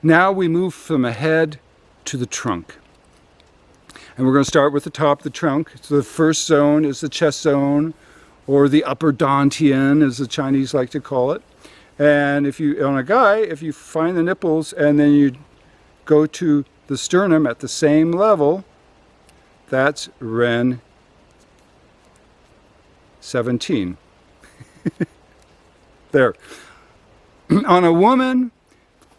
Now we move from the head to the trunk. And we're going to start with the top of the trunk. So the first zone is the chest zone, or the upper dantian, as the Chinese like to call it. And if you, on a guy, if you find the nipples and then you go to the sternum at the same level, that's Ren 17. There. On a woman,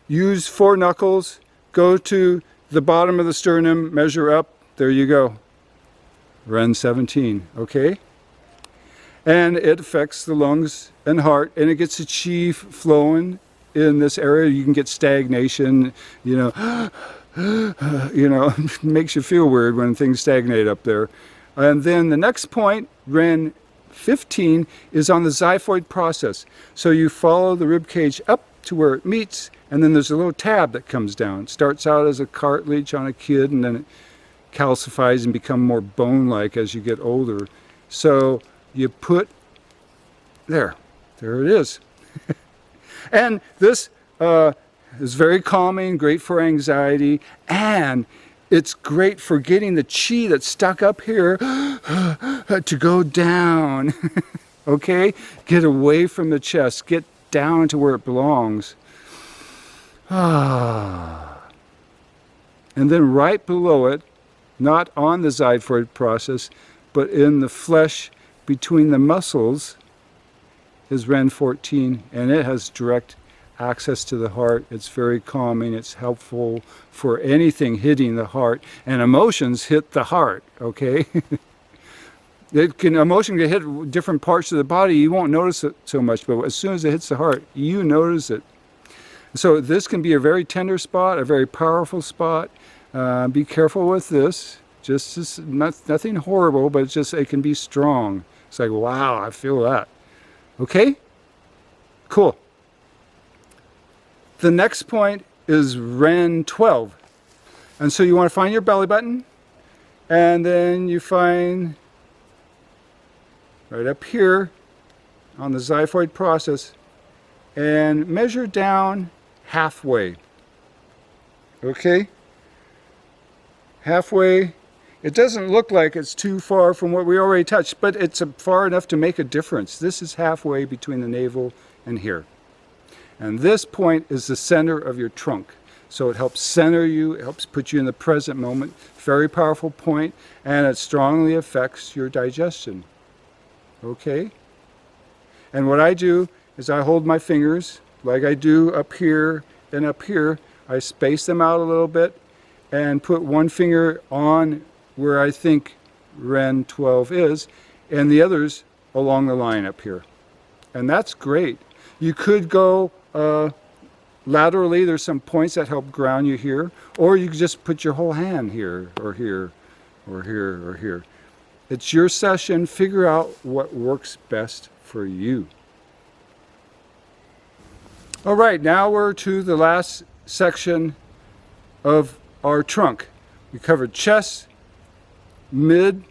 use 4 knuckles, go to the bottom of the sternum, measure up, there you go. Ren 17, okay? And it affects the lungs and heart, and it gets the chi flowing in this area. You can get stagnation, you know, makes you feel weird when things stagnate up there. And then the next point, Ren 15, is on the xiphoid process. So you follow the rib cage up to where it meets, and then there's a little tab that comes down. It starts out as a cartilage on a kid, and then it calcifies and becomes more bone-like as you get older. So you put, there it is. And this is very calming, great for anxiety, and it's great for getting the chi that's stuck up here to go down. Okay? Get away from the chest, get down to where it belongs. And then right below it, not on the xiphoid process, but in the flesh between the muscles, is Ren 14, and it has direct access to the heart. It's very calming, it's helpful for anything hitting the heart, and emotions hit the heart, okay? Emotion can hit different parts of the body, you won't notice it so much, but as soon as it hits the heart, you notice it. So this can be a very tender spot, a very powerful spot. Be careful with this. Just nothing horrible, but it's just, it can be strong. It's like, wow, I feel that. Okay? Cool. The next point is Ren 12. And so you want to find your belly button, and then you find right up here on the xiphoid process, and measure down halfway. Okay? Halfway. It doesn't look like it's too far from what we already touched, but it's far enough to make a difference. This is halfway between the navel and here. And this point is the center of your trunk. So it helps center you, it helps put you in the present moment. Very powerful point, and it strongly affects your digestion. Okay? And what I do is I hold my fingers like I do up here and up here. I space them out a little bit and put one finger on where I think Ren 12 is, and the others along the line up here. And that's great. You could go laterally. There's some points that help ground you here, or you could just put your whole hand here, or here, or here, or here. It's your session. Figure out what works best for you. All right, now we're to the last section of our trunk. We covered chest, mid,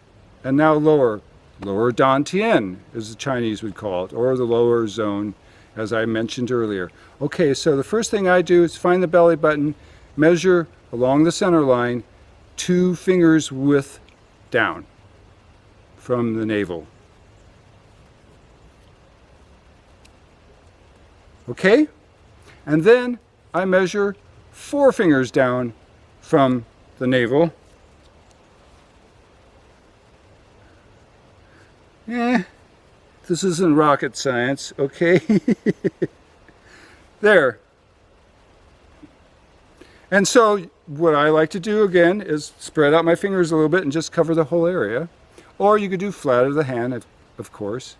and now lower. Lower dantian, as the Chinese would call it, or the lower zone, as I mentioned earlier. Okay, so the first thing I do is find the belly button, measure along the center line, 2 fingers width down from the navel. Okay? And then I measure 4 fingers down from the navel. This isn't rocket science, okay? There. And so what I like to do again is spread out my fingers a little bit and just cover the whole area. Or you could do flat of the hand, of course.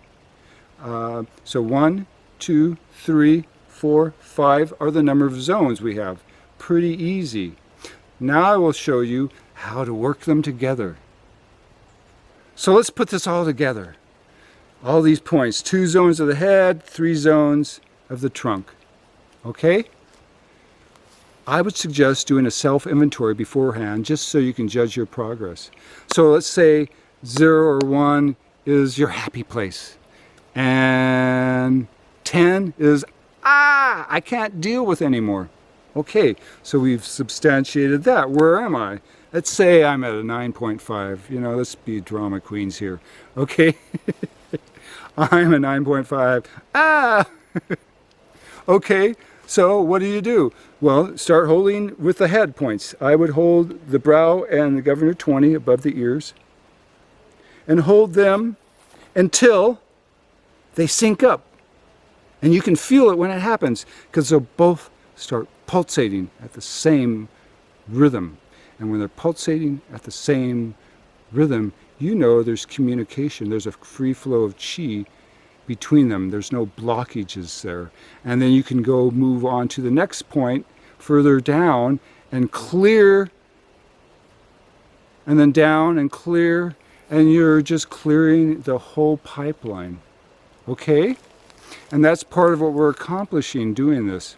So 1, 2, 3, 4, 5 are the number of zones we have. Pretty easy. Now I will show you how to work them together. So let's put this all together. All these points, 2 zones of the head, 3 zones of the trunk. Okay? I would suggest doing a self-inventory beforehand just so you can judge your progress. So let's say 0 or 1 is your happy place. And 10 is, I can't deal with anymore. Okay, so we've substantiated that. Where am I? Let's say I'm at a 9.5. You know, let's be drama queens here. Okay, I'm a 9.5. Ah! Okay, so what do? Well, start holding with the head points. I would hold the brow and the governor 20 above the ears and hold them until they sync up. And you can feel it when it happens because they'll both start pulsating at the same rhythm. And when they're pulsating at the same rhythm, you know there's communication. There's a free flow of chi between them. There's no blockages there. And then you can go move on to the next point further down and clear, and then down and clear, and you're just clearing the whole pipeline. Okay? And that's part of what we're accomplishing doing this.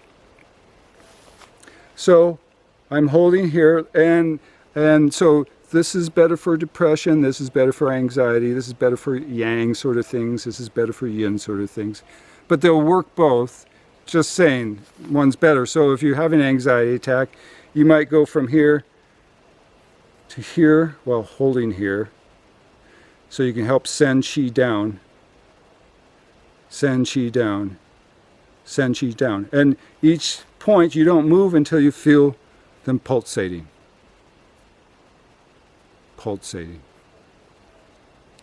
So I'm holding here, and so this is better for depression, this is better for anxiety, this is better for yang sort of things, this is better for yin sort of things. But they'll work both, just saying one's better. So if you have an anxiety attack, you might go from here to here while holding here. So you can help send chi down, send chi down, send chi down. And each point you don't move until you feel them pulsating. Pulsating.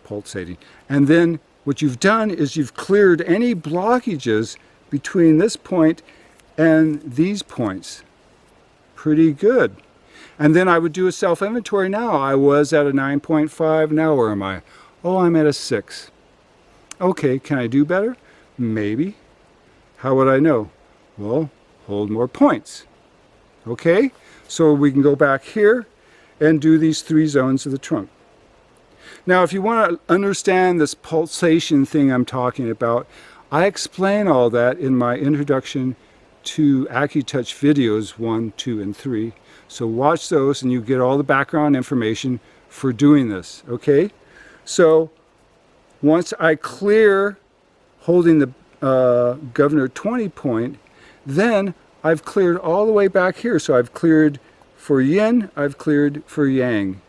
Pulsating. And then what you've done is you've cleared any blockages between this point and these points. Pretty good. And then I would do a self-inventory now. I was at a 9.5, now where am I? Oh, I'm at a 6. Okay, can I do better? Maybe. How would I know? Well, hold more points. Okay, so we can go back here and do these 3 zones of the trunk. Now, if you want to understand this pulsation thing I'm talking about, I explain all that in my introduction to Acutouch videos 1, 2, and 3. So watch those and you get all the background information for doing this, okay? So once I clear holding the governor 20 point, then I've cleared all the way back here. So I've cleared for yin, I've cleared for yang.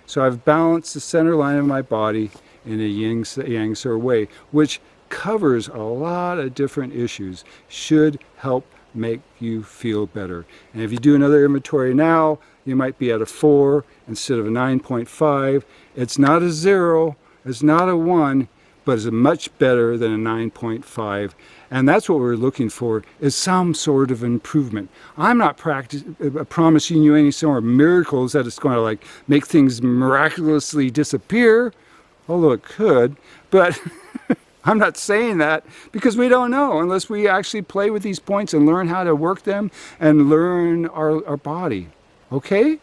So I've balanced the center line of my body in a yin-yang sort of way, which covers a lot of different issues, should help make you feel better. And if you do another inventory now, you might be at a 4 instead of a 9.5. It's not a 0, it's not a 1, but it's much better than a 9.5. And that's what we're looking for, is some sort of improvement. I'm not promising you any sort of miracles that it's going to like make things miraculously disappear, although it could, but I'm not saying that because we don't know unless we actually play with these points and learn how to work them and learn our body. Okay?